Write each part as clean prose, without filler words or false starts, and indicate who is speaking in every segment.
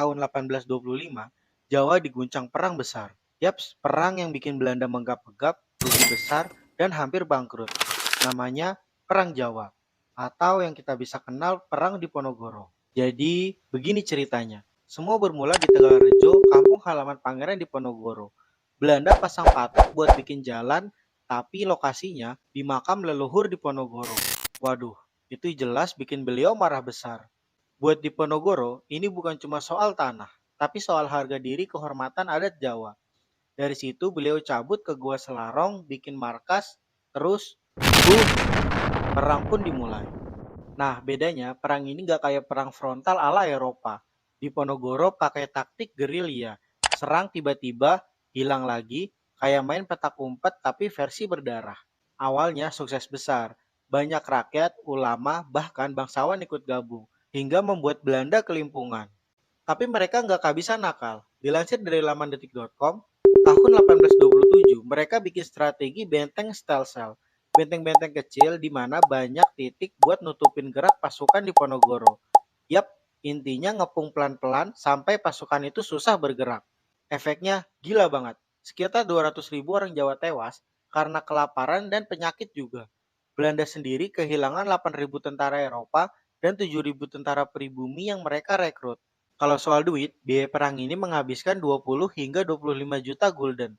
Speaker 1: tahun 1825, Jawa diguncang perang besar. Yaps, perang yang bikin Belanda menggap-gap, rugi besar, dan hampir bangkrut. Namanya Perang Jawa, atau yang kita bisa kenal Perang Diponegoro. Jadi, begini ceritanya. Semua bermula di Tegalrejo, kampung halaman Pangeran Diponegoro. Belanda pasang patok buat bikin jalan, tapi lokasinya di makam leluhur Diponegoro. Waduh, itu jelas bikin beliau marah besar. Buat Diponegoro, ini bukan cuma soal tanah, tapi soal harga diri kehormatan adat Jawa. Dari situ beliau cabut ke Gua Selarong, bikin markas, terus perang pun dimulai. Nah, bedanya perang ini gak kayak perang frontal ala Eropa. Diponegoro pakai taktik gerilya, serang tiba-tiba, hilang lagi, kayak main petak umpet tapi versi berdarah. Awalnya sukses besar, banyak rakyat, ulama, bahkan bangsawan ikut gabung, hingga membuat Belanda kelimpungan. Tapi mereka nggak kehabisan nakal. Dilansir dari laman detik.com, tahun 1827 mereka bikin strategi benteng Stelsel. Benteng-benteng kecil di mana banyak titik buat nutupin gerak pasukan di Ponorogo. Yap, intinya ngepung pelan-pelan sampai pasukan itu susah bergerak. Efeknya gila banget. Sekitar 200.000 orang Jawa tewas karena kelaparan dan penyakit juga. Belanda sendiri kehilangan 8.000 tentara Eropa dan 7.000 tentara pribumi yang mereka rekrut. Kalau soal duit, biaya perang ini menghabiskan 20 hingga 25 juta gulden.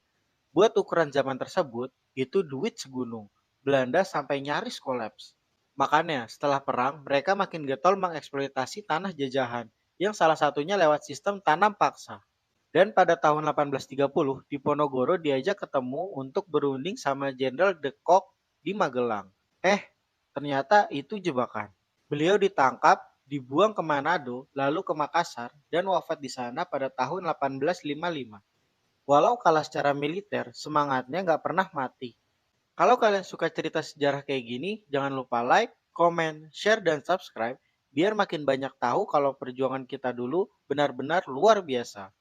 Speaker 1: Buat ukuran zaman tersebut, itu duit segunung. Belanda sampai nyaris kolaps. Makanya, setelah perang, mereka makin getol mengeksploitasi tanah jajahan, yang salah satunya lewat sistem tanam paksa. Dan pada tahun 1830, Diponegoro diajak ketemu untuk berunding sama Jenderal de Kock di Magelang. Ternyata itu jebakan. Beliau ditangkap, dibuang ke Manado, lalu ke Makassar, dan wafat di sana pada tahun 1855. Walau kalah secara militer, semangatnya nggak pernah mati. Kalau kalian suka cerita sejarah kayak gini, jangan lupa like, komen, share, dan subscribe biar makin banyak tahu kalau perjuangan kita dulu benar-benar luar biasa.